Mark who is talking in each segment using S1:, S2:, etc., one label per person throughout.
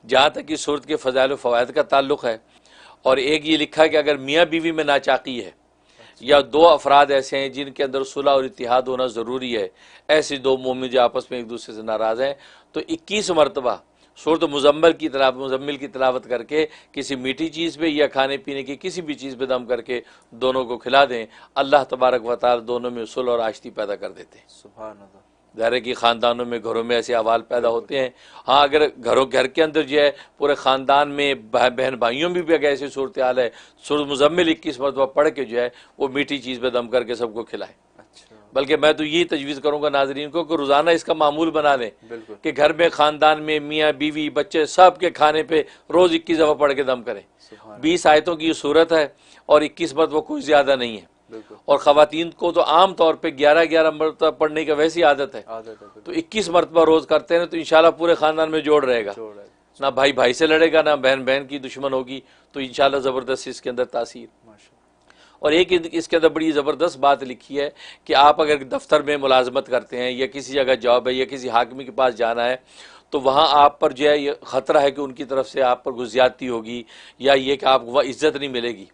S1: जहाँ तक कि सूरत के फ़ज़ाइल व फ़वाइद का ताल्लुक़ है। और एक ये लिखा है कि अगर मियाँ बीवी में नाचाकी है या दो अफराद ऐसे हैं जिनके अंदर सुलह और इत्तिहाद होना ज़रूरी है, ऐसे दो मोमिन जो आपस में एक दूसरे से नाराज़ हैं, तो 21 मरतबा सूरत मुज़म्मिल की तिलावत करके किसी मीठी चीज़ पे या खाने पीने की किसी भी चीज़ पे दम करके दोनों को खिला दें, अल्लाह तबारक व तआला दोनों में सुलह और आश्ती पैदा कर देते हैं।
S2: सुभान अल्लाह।
S1: ज़ाहिर है कि ख़ानदानों में, घरों में ऐसे अहवाल पैदा होते हैं। हाँ, अगर घर के अंदर जो है पूरे ख़ानदान में बहन भाइयों में भी अगर ऐसी सूरत हाल है, सूरत मुज़म्मिल 21 मरतबा पढ़ के जो है वो मीठी चीज़ पे दम करके सबको खिलाए।
S2: अच्छा,
S1: बल्कि मैं तो यही तजवीज़ करूँगा नाज़रीन को कि रोज़ाना इसका मामूल बना लें कि घर में, ख़ानदान में मियाँ बीवी बच्चे सब के खाने पे रोज़ 21 दफ़ा पढ़ के दम करें। 20 आयतों की ये सूरत है और 21 मरतबा कोई ज़्यादा नहीं है। और ख़वातीन को तो आम तौर पे 11-11 मरतबा पढ़ने की वैसी आदत है, तो 21 मरतबा रोज़ करते हैं तो इंशाल्लाह पूरे ख़ानदान में जोड़ रहेगा। ना भाई भाई से लड़ेगा, ना बहन बहन की दुश्मन होगी, तो इंशाल्लाह ज़बरदस्त इसके अंदर तासीर। और एक इसके अंदर बड़ी ज़बरदस्त बात लिखी है कि आप अगर दफ्तर में मुलाजमत करते हैं या किसी जगह जॉब है या किसी हाकिम के पास जाना है, तो वहाँ आप पर जो है ये ख़तरा है कि उनकी तरफ से आप पर कुछ ज़्यादती होगी या ये कि आपको वह इज़्ज़त नहीं मिलेगी।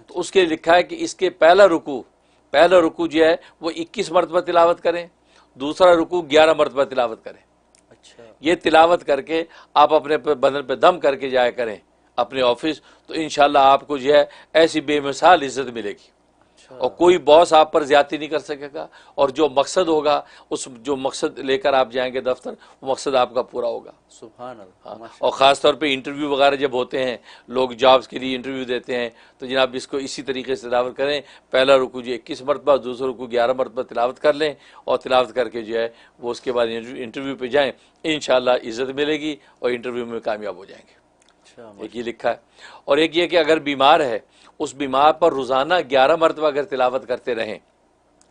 S1: तो उसके लिखा है कि इसके पहला रुकू जो है वो 21 मरतबा तिलावत करें, दूसरा रुकू 11 मरतबा तिलावत करें। अच्छा, ये तिलावत करके आप अपने बदन पे दम करके जाया करें अपने ऑफिस, तो इंशाल्लाह आपको जो है ऐसी बेमिसाल इज्जत मिलेगी। और कोई बॉस आप पर ज्यादती नहीं कर सकेगा, और जो मकसद होगा, उस जो मकसद लेकर आप जाएंगे दफ्तर, वो मकसद आपका पूरा होगा। सुभान अल्लाह। हाँ, और ख़ास तौर पे इंटरव्यू वगैरह जब होते हैं, लोग जॉब्स के लिए इंटरव्यू देते हैं, तो जनाब इसको इसी तरीके से तिलावत करें। पहला रुकू जो 21 मरतबा, दूसरा रुकू 11 मरतबा तिलावत कर लें, और तिलावत करके जो है वो उसके बाद इंटरव्यू पे जाएँ, इंशाल्लाह इज़्ज़त मिलेगी और इंटरव्यू में कामयाब हो जाएंगे। एक ये लिखा है। और एक ये कि अगर बीमार है, उस बीमार पर रोज़ाना 11 मरतबा अगर तिलावत करते रहें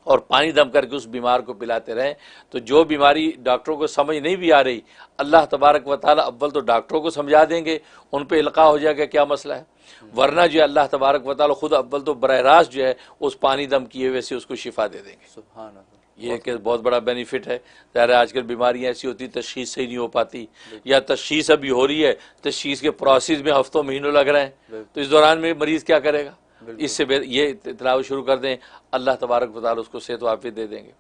S1: और पानी दम करके उस बीमार को पिलाते रहें, तो जो बीमारी डॉक्टरों को समझ नहीं भी आ रही, अल्लाह तबारक व तआला अव्वल तो डॉक्टरों को समझा देंगे, उन पे इल्का हो जाएगा क्या मसला है, वरना जो है अल्लाह तबारक व तआला खुद अव्वल तो बरह रास्त जो है उस पानी दम किए हुए से उसको शिफा दे देंगे। सुभान अल्लाह। ये कि बहुत बड़ा बेनिफिट है। ज़ाहिर है आजकल बीमारियाँ ऐसी होती, तशखीस सही नहीं हो पाती, या तशखीस अभी हो रही है, तशखीस के प्रोसेस में हफ्तों महीनों लग रहे हैं, तो इस दौरान में मरीज़ क्या करेगा। इससे ये तिलावत शुरू कर दें, अल्लाह तबारक व तआला उसको सेहत वाफियत दे देंगे।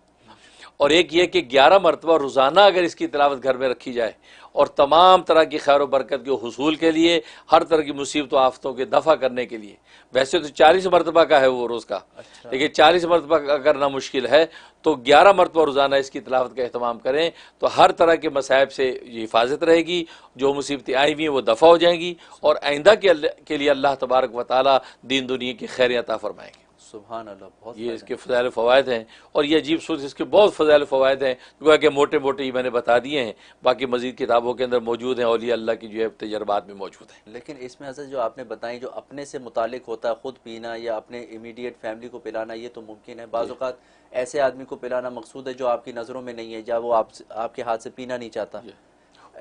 S1: और एक ये कि 11 मरतबा रोज़ाना अगर इसकी तिलावत घर में रखी जाए, और तमाम तरह की खैर बरकत के हुसूल के लिए, हर तरह की मुसीबत आफतों के दफ़ा करने के लिए। वैसे तो 40 मरतबा का है वो रोज़ का, लेकिन 40 मरतबा करना मुश्किल है, तो 11 मरतबा रोज़ाना इसकी तिलावत का अहतमाम करें, तो हर तरह के मसाइब से हिफाजत रहेगी, जो मुसीबतें आई हुई हैं वो दफ़ा हो जाएंगी, और आइंदा के लिए अल्लाह तबारक व तआला दीन दुनिया की खैर अता फरमाएंगे। सुभान अल्लाह। बहुत ये इसके फ़ज़ाइल फ़वाइद हैं, और ये अजीब सूरत इसके बहुत फ़ज़ाइल फ़वाइद हैं, जो कि मोटे मोटे ही मैंने बता दिए हैं, बाकी मज़ीद किताबों के अंदर मौजूद हैं, औलिया अल्लाह की जो है तजर्बात में मौजूद हैं।
S2: लेकिन इसमें हज़रत जो आपने बताई, जो अपने से मुतालिक होता है, ख़ुद पीना या अपने इमीडिएट फैमिली को पिलाना, ये तो मुमकिन है। बाज़ औक़ात ऐसे आदमी को पिलाना मकसूद है जो आपकी नज़रों में नहीं है, या वो आपके हाथ से पीना नहीं चाहता,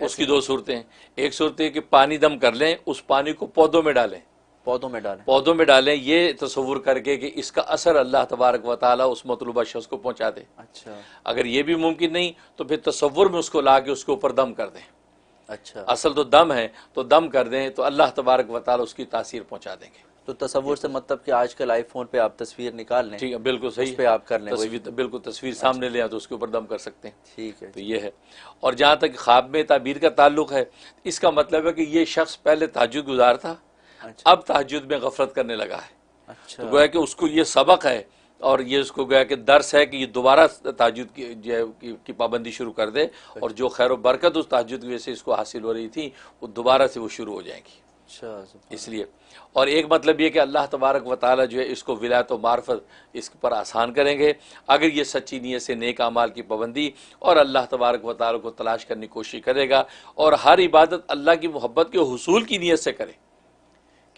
S1: उसकी दो सूरतें हैं। एक सूरत है कि पानी दम कर लें, उस पानी को पौधों में डालें, पौधों में डालें, ये तसव्वुर करके कि इसका असर अल्लाह तबारक व तआला उस मतलूबा शख्स को पहुँचा दे। अच्छा, अगर ये भी मुमकिन नहीं तो फिर तसव्वुर में उसको ला के उसके ऊपर दम कर दें। अच्छा, असल तो दम है, तो दम कर दें, तो अल्लाह तबारक व तआला उसकी तासीर पहुँचा देंगे।
S2: तो तसव्वुर से मतलब कि आजकल आईफोन पे आप तस्वीर निकाल लें,
S1: ठीक है, बिल्कुल सही,
S2: उस पे आप कर लें,
S1: बिल्कुल तस्वीर सामने ले आए तो उसके ऊपर दम कर सकते हैं।
S2: ठीक है,
S1: तो ये है। और जहाँ तक ख्वाब में ताबीर का ताल्लुक है, इसका मतलब है कि ये शख्स पहले तहज्जुद गुजार था, अब तहज्जुद में गफलत करने लगा है। अच्छा, तो गोया कि उसको ये सबक है, और ये उसको गोया कि दर्स है कि ये दोबारा तहज्जुद की पाबंदी शुरू कर दे, और जो खैर बरकत उस तहज्जुद की वजह से इसको हासिल हो रही थी, वो दोबारा से वो शुरू हो जाएंगी। इसलिए, और एक मतलब ये कि अल्लाह तबारक व तआला जो है इसको विलायत व मार्फत इस पर आसान करेंगे, अगर ये सच्ची नीयत से नेक अमाल की पाबंदी और अल्लाह तबारक व तआला को तलाश करने की कोशिश करेगा, और हर इबादत अल्लाह की मोहब्बत के हुसूल की नीयत से करे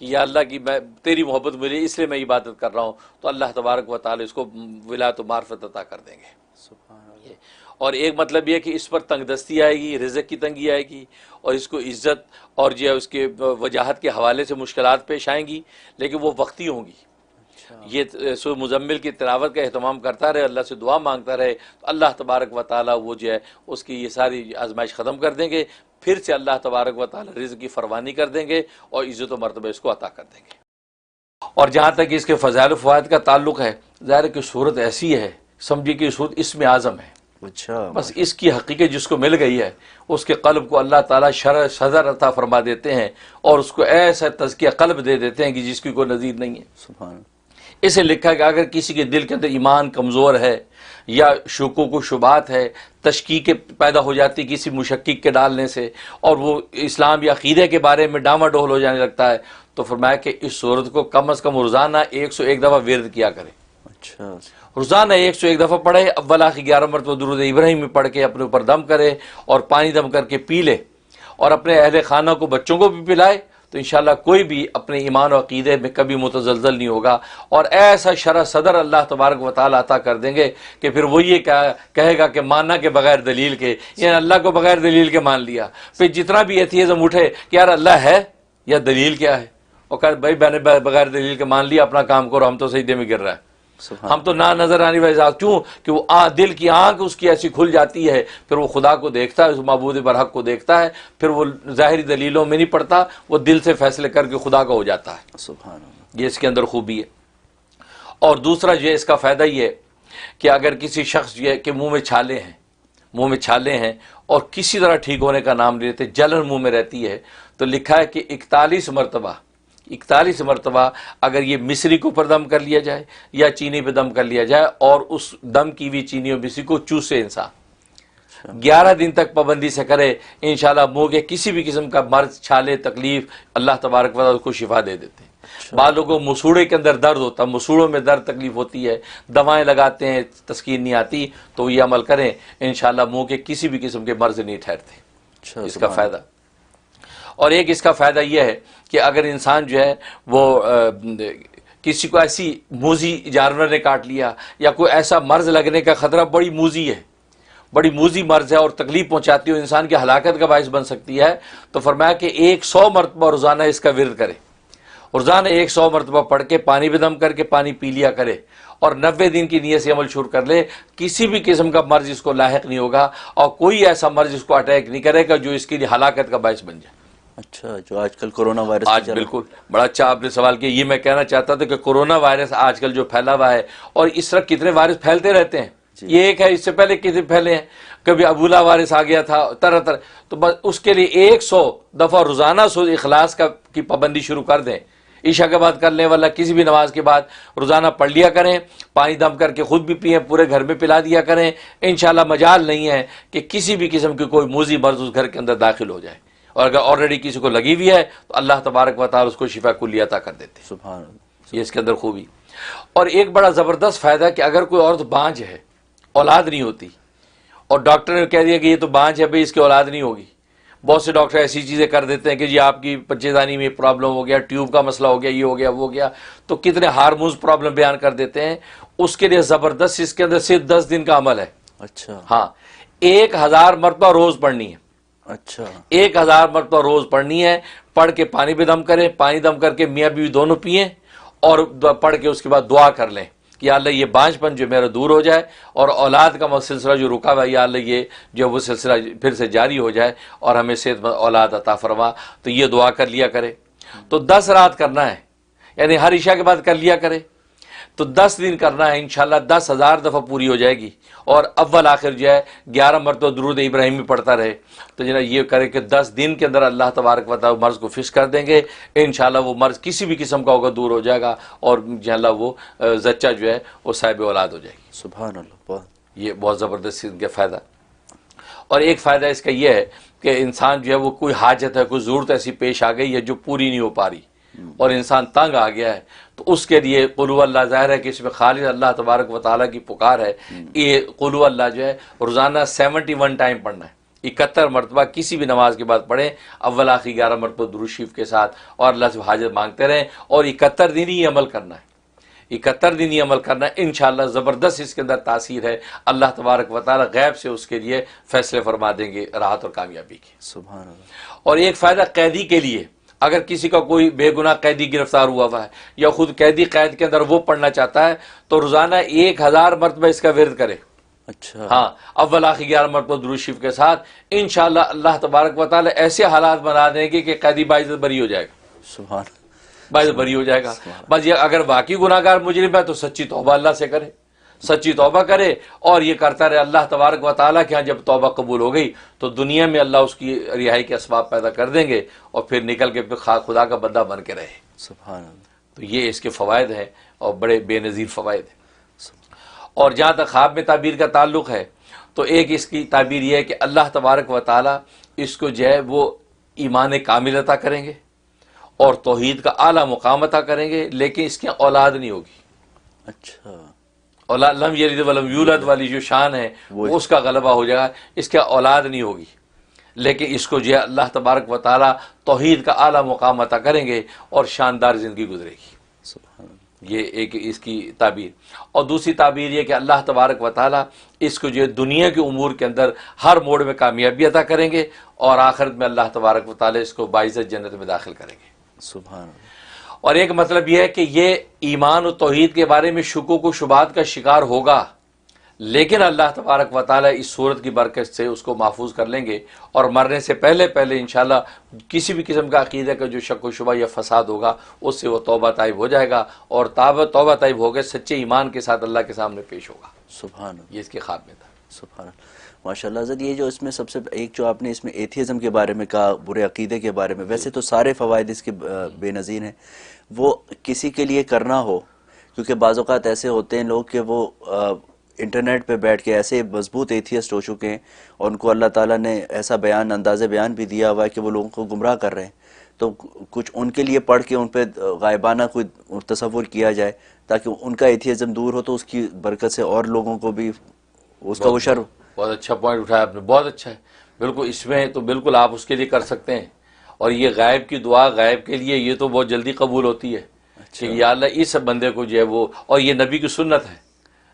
S1: कि या अल्लाह की मैं तेरी मोहब्बत मिली इसलिए मैं इबादत कर रहा हूँ, तो अल्लाह तबारक व तआला इसको विलायत व मार्फत अता कर देंगे। और एक मतलब यह कि इस पर तंगदस्ती आएगी, रिज़्क़ की तंगी आएगी, और इसको इज़्ज़त और जो है उसके वजाहत के हवाले से मुश्किलात पेश आएंगी, लेकिन वो वक्ती होंगी। ये सूरह मुज़म्मिल की तिलावत का एहतमाम करता रहे, अल्लाह से दुआ मांगता रहे, तो अल्लाह तबारक व तआला वो जो है उसकी ये सारी आजमाइश ख़त्म कर देंगे, फिर से अल्लाह तबारक व तआला रिज़्क़ की फरमानी कर देंगे और इज़्ज़त व मर्तबा इसको अता कर देंगे। और जहाँ तक इसके फ़ज़ाइल फ़वाइद का ताल्लुक़ है, ज़ाहिर है कि सूरत ऐसी है, समझिए कि सूरत इसमें आज़म है।
S2: अच्छा,
S1: बस इसकी हकीकत जिसको मिल गई है उसके क़ल्ब को अल्लाह ताला शर सदर अता फरमा देते हैं और उसको ऐसा तज़किया क़ल्ब दे देते हैं कि जिसकी कोई नज़ीर नहीं है।
S2: सुभान।
S1: इसे लिखा है कि अगर किसी के दिल के अंदर ईमान कमज़ोर है या शुकूक व शुबात है, तशकीक पैदा हो जाती किसी मुशक्किक के डालने से, और वो इस्लाम या अक़ीदे के बारे में डामाडोल हो जाने लगता है, तो फरमाया कि इस सूरत को कम अज़ कम रोज़ाना 101 दफ़ा विर्द किया करे।
S2: अच्छा,
S1: रोज़ाना 101 दफ़ा पढ़े, अव्वल आखिर 11 मरतबा दुरूद इब्राहिम में पढ़ के अपने ऊपर दम करे और पानी दम करके पी ले और अपने अहले खाना को, बच्चों को भी पिलाए, तो इंशाअल्लाह कोई भी अपने ईमान और अक़ीदे में कभी मुतज़लज़ल नहीं होगा और ऐसा शरह सदर अल्लाह तबारक व तआला अता कर देंगे कि फिर वो ये कहेगा कि मानना के बगैर दलील के, यानी अल्लाह को बगैर दलील के मान लिया। फिर जितना भी एथियज़म उठे कि यार अल्लाह है या दलील क्या है, और कहा भाई मैंने बगैर दलील के मान लिया, अपना काम करो, हम तो सजदे में गिर रहा है, हम तो ना नजर आने वाले ज़ात। क्यों कि वो दिल की आंख उसकी ऐसी खुल जाती है, फिर वो खुदा को देखता है, उस माबूद बरहक को देखता है, फिर वो ज़ाहिरी दलीलों में नहीं पड़ता, वो दिल से फैसले करके खुदा का हो जाता है।
S2: सुभान।
S1: ये इसके अंदर खूबी है। और दूसरा जो है इसका फ़ायदा ये है कि अगर किसी शख्स जो है कि मुँह में छाले हैं और किसी तरह ठीक होने का नाम नहीं लेते, जलन मुँह में रहती है, तो लिखा है कि 41 मरतबा अगर ये मिश्री के ऊपर दम कर लिया जाए या चीनी पे दम कर लिया जाए और उस दम की हुई चीनी और मिश्री को चूसे इंसान 11 दिन तक पाबंदी से करे, इंशाल्लाह मुँह के किसी भी किस्म का मर्ज, छाले, तकलीफ अल्लाह तबारक व तआला उसको शिफा दे देते हैं। बाद लोगों को मसूड़े के अंदर दर्द होता है, मसूड़ों में दर्द तकलीफ होती है, दवाएं लगाते हैं, तस्कीन नहीं आती, तो ये अमल करें, इंशाल्लाह मुँह के किसी भी किस्म के मर्ज नहीं ठहरते। इसका फ़ायदा। और एक इसका फ़ायदा यह है कि अगर इंसान जो है वो किसी को ऐसी मूजी जानवर ने काट लिया या कोई ऐसा मर्ज लगने का ख़तरा, बड़ी मूजी मर्ज है और तकलीफ पहुंचाती है, इंसान की हलाकत का बायस बन सकती है, तो फरमाया कि 100 मरतबा रोज़ाना इसका विर्द करे, रोज़ाना 100 मरतबा पढ़ के पानी पे दम करके पानी पी लिया करे और 90 दिन की नीयत से अमल शुरू कर ले। किसी भी किस्म का मर्ज इसको लायक नहीं होगा और कोई ऐसा मर्ज इसको अटैक नहीं करेगा जो इसके लिए हलाकत का बायस बन जाए।
S2: अच्छा, जो आजकल कोरोना वायरस
S1: आज बिल्कुल बड़ा अच्छा आपने सवाल किया। ये मैं कहना चाहता था कि कोरोना वायरस आजकल जो फैला हुआ है, और इस तरह कितने वायरस फैलते रहते हैं, ये एक है, इससे पहले कितने फैले हैं, कभी अबूला वायरस आ गया था, तरह तरह, तो बस उसके लिए 100 दफ़ा रोज़ाना इखलास की पाबंदी शुरू कर दें। ईशा के बाद करने वाला किसी भी नमाज के बाद रोज़ाना पढ़ लिया करें, पानी दम करके खुद भी पिए, पूरे घर में पिला दिया करें। इंशाल्लाह मजाल नहीं है कि किसी भी किस्म की कोई मूजी मर्ज उस घर के अंदर दाखिल हो जाए, और अगर ऑलरेडी किसी को लगी हुई है तो अल्लाह तबारक व तआला उसको शिफा कुल्ली अता कर देते हैं।
S2: सुभान।
S1: ये इसके अंदर खूबी। और एक बड़ा ज़बरदस्त फ़ायदा कि अगर कोई औरत बांझ है, औलाद नहीं होती, और डॉक्टर ने कह दिया कि ये तो बांझ है भाई, इसकी औलाद नहीं होगी। बहुत से डॉक्टर ऐसी चीज़ें कर देते हैं कि जी आपकी बच्चेदानी में प्रॉब्लम हो गया, ट्यूब का मसला हो गया, ये हो गया, वो हो गया, तो कितने हार्मोन्स प्रॉब्लम बयान कर देते हैं। उसके लिए ज़बरदस्त इसके अंदर सिर्फ 10 दिन का अमल है।
S2: अच्छा,
S1: हाँ, 1000 मरतबा रोज़ पढ़नी है।
S2: अच्छा,
S1: 1000 मरतबा रोज़ पढ़नी है। पढ़ के पानी पे दम करें, पानी दम करके मियाँ बीवी दोनों पिएं और पढ़ के उसके बाद दुआ कर लें कि या अल्लाह ये बांझपन जो मेरा दूर हो जाए और औलाद का सिलसिला जो रुका हुआ है, या अल्लाह ये जो वो सिलसिला फिर से जारी हो जाए और हमें सेहतमंद औलाद अता फरमा। तो ये दुआ कर लिया करे। तो 10 रात करना है, यानी हर इशा के बाद कर लिया करे, तो 10 दिन करना है। इंशाल्लाह 10,000 दफ़ा पूरी हो जाएगी। और अव्वल आखिर जो है 11 मरतबा दुरूद इब्राहिम में पढ़ता रहे, तो जना ये करे कि 10 दिन के अंदर अल्लाह तबारक व तआला मर्ज़ को फिश कर देंगे। इंशाल्लाह वो मर्ज़ किसी भी किस्म का होगा दूर हो जाएगा और इंशाल्लाह वो ज़च्चा जो है वो साहिब औलाद हो जाएगी।
S2: सुभान अल्लाह।
S1: ये बहुत ज़बरदस्त इनका फ़ायदा। और एक फ़ायदा इसका ये है कि इंसान जो है वो कोई हाजत है, कोई ज़रूरत ऐसी पेश आ गई है जो पूरी नहीं हो पा रही और इंसान तंग आ गया है, तो उसके लिए कुल हु अल्लाह, ज़ाहिर है कि इसमें खालिद अल्लाह तबारक व तआला की पुकार है। ये कुल हु अल्लाह जो है रोज़ाना 71 टाइम पढ़ना है, 71 मरतबा किसी भी नमाज के बाद पढ़ें, अव्वल आखिर 11 मरतबा दुरूद शरीफ के साथ, और अल्लाह से हाजत मांगते रहें। और 71 दिन ही अमल करना है, 71 दिन ही अमल करना है। इंशाअल्लाह ज़बरदस्त इसके अंदर तासीर है। अल्लाह तबारक व तआला गैब से उसके लिए फ़ैसले फरमा देंगे राहत और कामयाबी के।
S2: सुभान अल्लाह।
S1: और एक फ़ायदा कैदी के लिए, अगर किसी का कोई बेगुनाह कैदी गिरफ्तार हुआ हुआ है या खुद कैदी कैद के अंदर वो पढ़ना चाहता है, तो रोज़ाना 1000 मरतबा इसका विर्द करे।
S2: अच्छा।
S1: हाँ, अव्वल आखिर 11 मरतबा दुरूद शरीफ के साथ इंशाअल्लाह अल्लाह तबारक व तआला ऐसे हालात बना देंगे कि कैदी बाइज़्ज़त बरी हो जाएगा,
S2: सुभान
S1: बाइज़्ज़त बरी हो जाएगा।
S2: सुभान
S1: बस ये अगर वाकई गुनाहगार मुजरिम है तो सच्ची तौबा अल्लाह से करे, सच्ची तौबा करे और ये करता रहे। अल्लाह तबारक व तआला के यहाँ जब तौबा कबूल हो गई तो दुनिया में अल्लाह उसकी रिहाई के असबाब पैदा कर देंगे और फिर निकल के फिर खुदा का बंदा बन के रहे।
S2: सुभान।
S1: तो ये इसके फ़वाइद हैं और बड़े बेनज़ीर फ़वाइद हैं। और जहाँ तक ख्वाब में ताबीर का ताल्लुक़ है तो एक इसकी ताबीर यह है कि अल्लाह तबारक व तआला इसको जो है वो ईमान कामिल अता करेंगे और तौहीद का आला मुकाम अता करेंगे, लेकिन इसकी औलाद नहीं होगी।
S2: अच्छा।
S1: औलाद लम यलिद वलम यूलद वाली जो शान है वो उसका गलबा हो जाएगा, इसके औलाद नहीं होगी, लेकिन इसको जो है अल्लाह तबारक व तआला तौहीद का आला मुकाम अता करेंगे और शानदार ज़िंदगी गुजरेगी।
S2: सुभान।
S1: ये एक इसकी ताबीर। और दूसरी ताबीर ये कि अल्लाह तबारक व तआला इसको जो है दुनिया के उमूर के अंदर हर मोड़ में कामयाबी अता करेंगे और आखिरत में अल्लाह तबारक व तआला इसको बाइज़्ज़त जन्नत में दाखिल करेंगे।
S2: सुभान।
S1: और एक मतलब यह है कि ये ईमान और तौहीद के बारे में शुकूक व शुबात का शिकार होगा, लेकिन अल्लाह तबारक व तआला इस सूरत की बरकत से उसको महफूज कर लेंगे और मरने से पहले पहले इंशाअल्लाह किसी भी किस्म का अकीदे का जो शक व शुबा या फसाद होगा उससे वो तौबा ताइब हो जाएगा और तौबा ताइब हो गए सच्चे ईमान के साथ अल्लाह के सामने पेश होगा।
S2: सुभान।
S1: ये इसके ख्वाब में था।
S2: सुभान। माशाल्लाह हज़रत, ये जो इसमें सबसे एक जो आपने इसमें एथियज़म के बारे में कहा, बुरे अकीदे के बारे में, वैसे तो सारे फ़वाइद इसके बेनज़ीर हैं, वो किसी के लिए करना हो, क्योंकि बाज़ औक़ात ऐसे होते हैं लोग कि वो इंटरनेट पे बैठ के ऐसे मजबूत एथियस्ट हो चुके हैं और उनको अल्लाह ताला ने ऐसा बयान, अंदाज़े बयान भी दिया हुआ है कि वो लोगों को गुमराह कर रहे हैं। तो कुछ उनके लिए पढ़ के उन पर गायबाना कोई तसव्वुर किया जाए ताकि उनका एथियज़म दूर हो, तो उसकी बरकत से और लोगों को भी उसका वो शर।
S1: बहुत अच्छा पॉइंट उठाया आपने, बहुत अच्छा है। बिल्कुल इसमें तो बिल्कुल आप उसके लिए कर सकते हैं। और ये गायब की दुआ गायब के लिए ये तो बहुत जल्दी कबूल होती है। अच्छा। कि या अल्लाह इस बंदे को जो है वो, और ये नबी की सुन्नत है,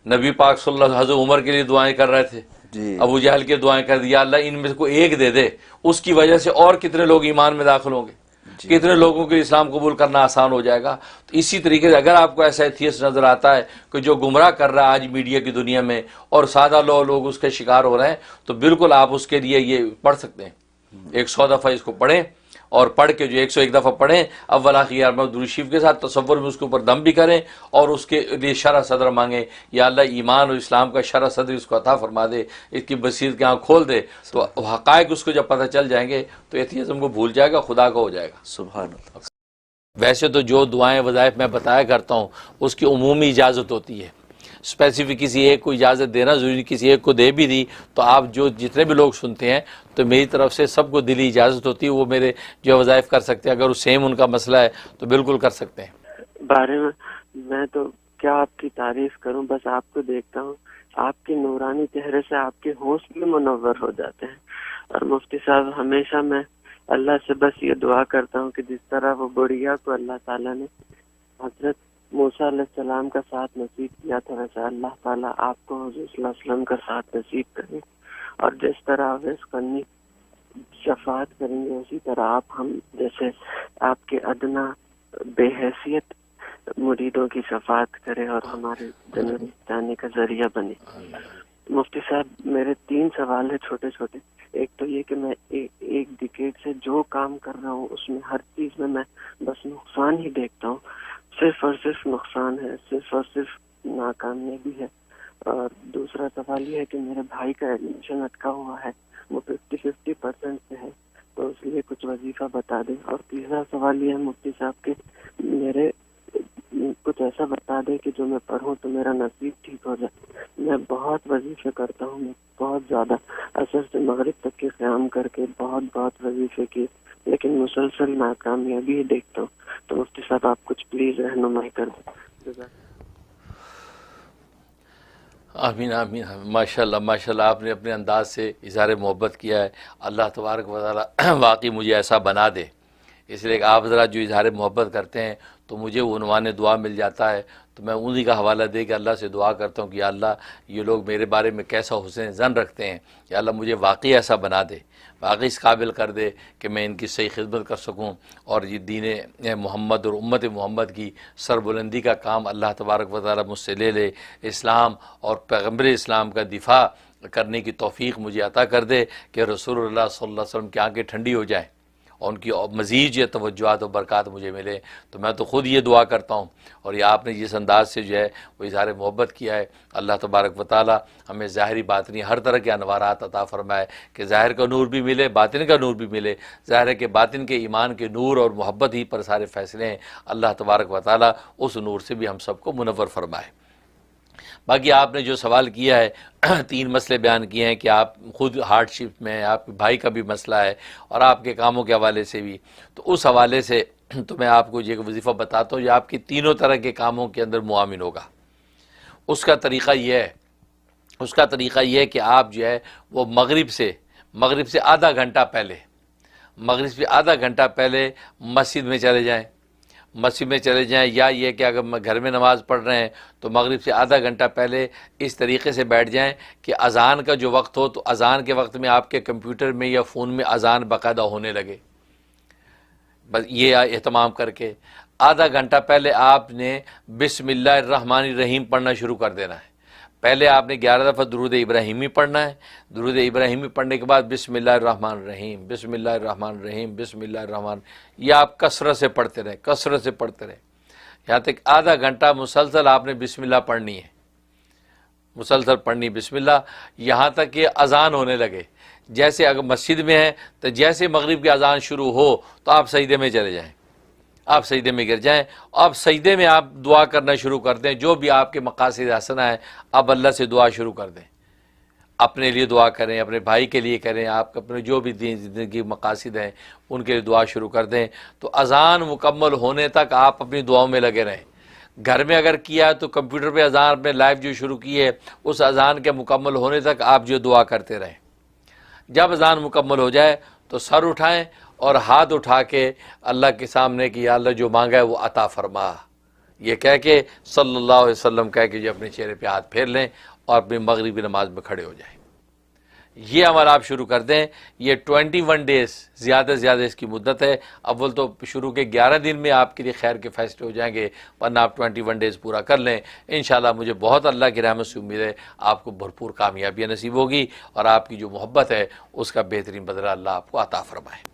S1: नबी पाक सल्लल्लाहु अलैहि वसल्लम हज़रत उमर के लिए दुआएं कर रहे थे जी। अबू जहल के दुआएं कर दिया, अल्लाह इनमें से कोई एक दे दे, उसकी वजह से और कितने लोग ईमान में दाखिल होंगे, कितने लोगों के इस्लाम कबूल करना आसान हो जाएगा। तो इसी तरीके से अगर आपको ऐसा एथियस्ट नज़र आता है कि जो गुमराह कर रहा है आज मीडिया की दुनिया में और सादा लोग उसके शिकार हो रहे हैं, तो बिल्कुल आप उसके लिए ये पढ़ सकते हैं। 100 दफ़ा इसको पढ़ें और पढ़ के जो 101 दफ़ा पढ़ें अव्वल आखिर 11 मरतबा दुरूद शरीफ के साथ, तसव्वुर में उसके ऊपर दम भी करें और उसके लिए शरह सदर मांगें, या अल्लाह ईमान और इस्लाम का शरह सदर इसको अता फरमा दे, इसकी बसीरत की आँख खोल दे। तो हक़ाइक़ उसको जब पता चल जाएंगे तो एथियज़्म को भूल जाएगा, खुदा का हो जाएगा।
S2: सुभान अल्लाह।
S1: वैसे तो जो दुआएं वज़ाइफ मैं बताया करता हूँ उसकी उमूमी इजाज़त होती है, स्पेसिफिक किसी एक को इजाज़त देना ज़रूरी, किसी एक को दे भी दी तो आप जो जितने भी लोग सुनते हैं तो मेरी तरफ से सबको दिली इजाज़त होती है, वो मेरे जो वज़ाइफ कर सकते हैं। अगर वो सेम उनका मसला है तो बिल्कुल कर सकते हैं।
S3: बारे में मैं तो क्या आपकी तारीफ़ करूं, बस आपको देखता हूं, आपके नूरानी चेहरे से आपके होश भी मुनव्वर हो जाते हैं। और मुफ्ती साहब हमेशा मैं अल्लाह से बस ये दुआ करता हूं कि जिस तरह वो बुढ़िया को अल्लाह ताला ने हजरत मूसा अलैहिस्सलाम का साथ नसीब किया था, वैसे अल्लाह ताला आपको हुज़ूर सल्लल्लाहु अलैहि वसल्लम का साथ नसीब करें। और जिस तरह अवैस करनी शफात करेंगे उसी तरह आप हम जैसे आपके अदना बेहैसियत मुरीदों की शफात करें और हमारे जन्नत जाने का जरिया बने। मुफ्ती साहब मेरे 3 सवाल है छोटे छोटे। एक तो ये कि मैं एक डिकेड से जो काम कर रहा हूँ उसमें हर चीज में मैं बस नुकसान ही देखता हूँ, सिर्फ और सिर्फ नुकसान है, सिर्फ और सिर्फ नाकामयाबी है। और दूसरा सवाल ये है कि मेरे भाई का एडमिशन अटका हुआ है, वो 50-50% से है, तो इसलिए कुछ वजीफा बता दें। और तीसरा सवाल ये है मुफ्ती साहब के मेरे कुछ ऐसा बता दे कि जो मैं पढ़ूं तो मेरा नसीब ठीक हो जाए। मैं बहुत वजीफे करता हूँ, मैं बहुत ज्यादा असर से मगरिब तक के क़याम करके बहुत वजीफे किए, लेकिन मुसलसल नाकामयाबी ही देखता हूँ। तो मुफ्ती साहब आप कुछ प्लीज रहनुमाई कर दें।
S1: आमीन आमीन। माशाल्लाह माशाल्लाह, आपने अपने अंदाज से इज़हार मोहब्बत किया है। अल्लाह तबारक व तआला वाकई मुझे ऐसा बना दे। इसलिए आप ज़रा जो इज़हार मोहब्बत करते हैं तो मुझे उन्वान दुआ मिल जाता है, तो मैं उन्हीं का हवाला दे के अल्लाह से दुआ करता हूँ कि अल्लाह ये लोग मेरे बारे में कैसा हुस्न ज़न रखते हैं, कि अल्लाह मुझे वाकई ऐसा बना दे, वाकई इस काबिल कर दे कि मैं इनकी सही खिदमत कर सकूँ और ये दीन मोहम्मद और उम्मत मोहम्मद की सरबुलंदी का काम अल्लाह तबारक व तआला मुझसे ले ले। इस्लाम और पैगम्बर इस्लाम का दिफा करने की तौफीक मुझे अता कर दे कि रसूलुल्लाह सल्लल्लाहु अलैहि वसल्लम की आंखें ठंडी हो जाएँ और उनकी मज़ीद ये तवज्जुआत और बरक़ात मुझे मिले। तो मैं तो ख़ुद ये दुआ करता हूँ और ये आपने जिस अंदाज से जो है वो इज़हार मोहब्बत किया है, अल्लाह तबारक व तआला हमें ज़ाहिरी बातिनी हर तरह के अनवारात अता फ़रमाए कि ज़ाहिर का नूर भी मिले, बातिन का नूर भी मिले। ज़ाहिर है कि बातिन के ईमान के नूर और मोहब्बत ही पर सारे फ़ैसले हैं। अल्लाह तबारक व तआला उस नूर से भी हम सबको मुनव्वर फ़रमाए। बाकी आपने जो सवाल किया है 3 मसले बयान किए हैं कि आप ख़ुद हार्डशिप में हैं, आपके भाई का भी मसला है और आपके कामों के हवाले से भी। तो उस हवाले से तो मैं आपको ये वजीफ़ा बताता हूँ, ये आपकी तीनों तरह के कामों के अंदर मुआमिन होगा। उसका तरीक़ा यह है कि आप जो है वो मगरिब से आधा घंटा पहले, मगरिब से आधा घंटा पहले मस्जिद में चले जाएं या ये कि अगर घर में नमाज़ पढ़ रहे हैं तो मगरिब से आधा घंटा पहले इस तरीके से बैठ जाएं कि अज़ान का जो वक्त हो तो अज़ान के वक्त में आपके कंप्यूटर में या फ़ोन में अज़ान बाकायदा होने लगे। बस ये एहतमाम करके आधा घंटा पहले आपने बिस्मिल्लाहिर्रहमानिर्रहीम पढ़ना शुरू कर देना है। पहले आपने 11 दफ़ा दुरूद इब्राहिमी पढ़ना है। दुरूद इब्राहिमी पढ़ने के बाद बिस्मिल्लाहिर्रहमानिर्रहीम बिस्मिल्लाहिर्रहमानिर्रहीम बिस्मिल्लाहिर्रहमान, ये आप कसरत से पढ़ते रहें यहाँ तक आधा घंटा मुसलसल आपने बिस्मिल्लाह पढ़नी है, मुसलसल पढ़नी बिस्मिल्लाह, यहाँ तक कि अज़ान होने लगे। जैसे अगर मस्जिद में है तो जैसे मगरिब की अज़ान शुरू हो तो आप सजदे में चले जाएँ, आप सजदे में गिर जाएं। अब सजदे में आप दुआ करना शुरू कर दें, जो भी आपके मकासिद हसना है आप अल्लाह से दुआ शुरू कर दें। अपने लिए दुआ करें, अपने भाई के लिए करें, आप अपने जो भी ज़िंदगी मकासिद हैं उनके लिए दुआ शुरू कर दें। तो अज़ान मुकम्मल होने तक आप अपनी दुआओं में लगे रहें। घर में अगर किया तो कंप्यूटर पे अज़ान में लाइव जो शुरू की है उस अज़ान के मुकम्मल होने तक आप जो दुआ करते रहें। जब अज़ान मुकम्मल हो जाए तो सर उठाएं और हाथ उठा के अल्लाह के सामने कि या अल्लाह जो मांगा है वो अता फरमा, ये कह के सल्लल्लाहु अलैहि वसल्लम कह के जो अपने चेहरे पे हाथ फेर लें और अपनी मगरिबी नमाज में खड़े हो जाएं। ये अमल आप शुरू कर दें। ये 21 डेज़ ज़्यादा से ज़्यादा इसकी मुद्दत है। अव्वल तो शुरू के 11 दिन में आपके लिए खैर के फैसले हो जाएंगे, वरना आप 21 डेज़ पूरा कर लें। इंशाल्लाह मुझे बहुत अल्लाह की रहमत से उम्मीद है आपको भरपूर कामयाबी नसीब होगी और आपकी जो मोहब्बत है उसका बेहतरीन बदला अल्लाह आपको अता फरमाए।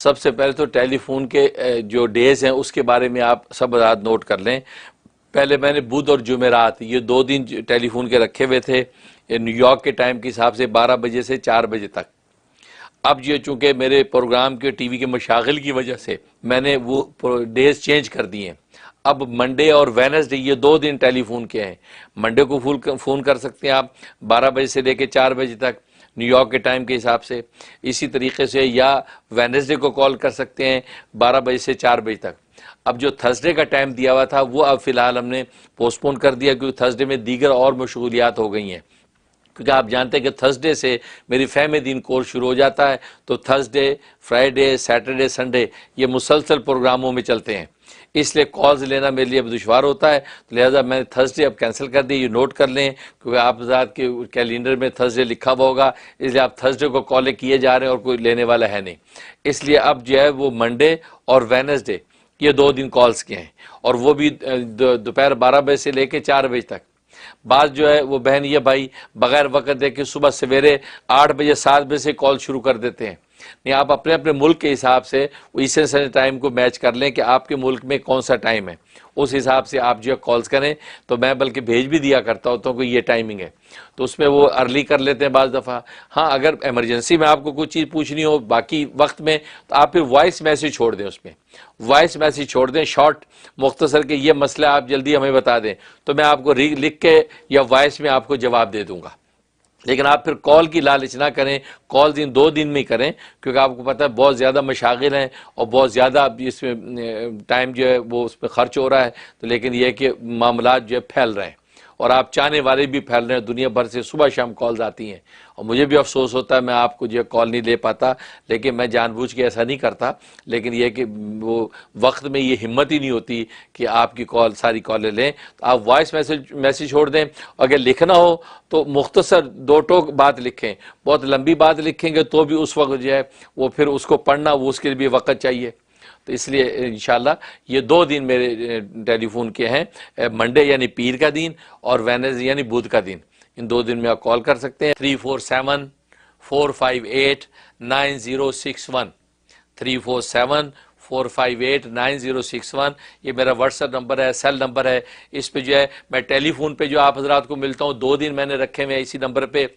S1: सबसे पहले तो टेलीफोन के जो डेज़ हैं उसके बारे में आप सब रात नोट कर लें। पहले मैंने बुध और जुमेरात ये 2 दिन टेलीफोन के रखे हुए थे न्यूयॉर्क के टाइम के हिसाब से 12 बजे से 4 बजे तक। अब ये चूँकि मेरे प्रोग्राम के टीवी के मशागिल की वजह से मैंने वो डेज़ चेंज कर दिए हैं। अब मंडे और वेडनेसडे ये 2 दिन टेलीफोन के हैं। मंडे को फ़ोन कर सकते हैं आप 12 बजे से लेकर 4 बजे तक न्यूयॉर्क के टाइम के हिसाब से। इसी तरीके से या वेडनेसडे को कॉल कर सकते हैं 12 बजे से 4 बजे तक। अब जो थर्सडे का टाइम दिया हुआ था वो अब फ़िलहाल हमने पोस्टपोन कर दिया क्योंकि थर्सडे में दीगर और मशगूलियात हो गई हैं। क्योंकि आप जानते हैं कि थर्सडे से मेरी फ़हम दीन कोर्स शुरू हो जाता है, तो थर्सडे, फ्राइडे, सैटरडे, संडे ये मुसलसल प्रोग्रामों में चलते हैं, इसलिए कॉल्स लेना मेरे लिए दुश्वार होता है। तो लिहाजा मैंने थर्सडे अब कैंसिल कर दी। ये नोट कर लें क्योंकि आप ज़ात के कैलेंडर में थर्सडे लिखा हुआ होगा, इसलिए आप थर्सडे को कॉलें किए जा रहे हैं और कोई लेने वाला है नहीं। इसलिए अब जो है वो मंडे और वेडनेसडे ये 2 दिन कॉल्स के हैं और वो भी दोपहर 12 बजे से लेकर 4 बजे तक। बात जो है वो बहन ये भाई बगैर वक्त देखे सुबह सवेरे 8 बजे 7 बजे से कॉल शुरू कर देते हैं। नहीं, आप अपने अपने मुल्क के हिसाब से ईस्टर्न स्टैंडर्ड टाइम को मैच कर लें कि आपके मुल्क में कौन सा टाइम है, उस हिसाब से आप जो है कॉल्स करें। तो मैं बल्कि भेज भी दिया करता होता हूँ कि ये टाइमिंग है, तो उसमें वो अर्ली कर लेते हैं बाज़ दफ़ा। हाँ, अगर इमरजेंसी में आपको कुछ चीज़ पूछनी हो बाकी वक्त में तो आप फिर वॉइस मैसेज छोड़ दें, उसमें वॉइस मैसेज छोड़ दें शॉर्ट मुख्तसर के ये मसला आप जल्दी हमें बता दें तो मैं आपको लिख के या वॉइस में आपको जवाब दे दूँगा। लेकिन आप फिर कॉल की लालच ना करें, कॉल 2 दिन में करें क्योंकि आपको पता है बहुत ज़्यादा मशागिल हैं और बहुत ज़्यादा इसमें टाइम जो है वो उस पर ख़र्च हो रहा है। तो लेकिन यह है कि मामलात जो है फैल रहे हैं और आप चाहने वाले भी फैल रहे हैं, दुनिया भर से सुबह शाम कॉल्स आती हैं और मुझे भी अफसोस होता है मैं आपको जो कॉल नहीं ले पाता, लेकिन मैं जानबूझ के ऐसा नहीं करता, लेकिन यह कि वो वक्त में ये हिम्मत ही नहीं होती कि आपकी कॉल सारी कॉलें लें। तो आप वॉइस मैसेज छोड़ दें, अगर लिखना हो तो मुख्तसर 2 टोक बात लिखें, बहुत लंबी बात लिखेंगे तो भी उस वक्त जो है वो फिर उसको पढ़ना वो उसके लिए भी वक्त चाहिए। तो इसलिए इंशाल्लाह ये 2 दिन मेरे टेलीफोन के हैं, मंडे यानी पीर का दिन और वेडनेसडे यानी बुध का दिन। इन 2 दिन में आप कॉल कर सकते हैं। 347-458-9061 347-458-9061 ये मेरा व्हाट्सएप नंबर है, सेल नंबर है। इस पे जो है मैं टेलीफोन पे जो आप हजरात को मिलता हूँ, 2 दिन मैंने रखे हुए हैं इसी नंबर पे।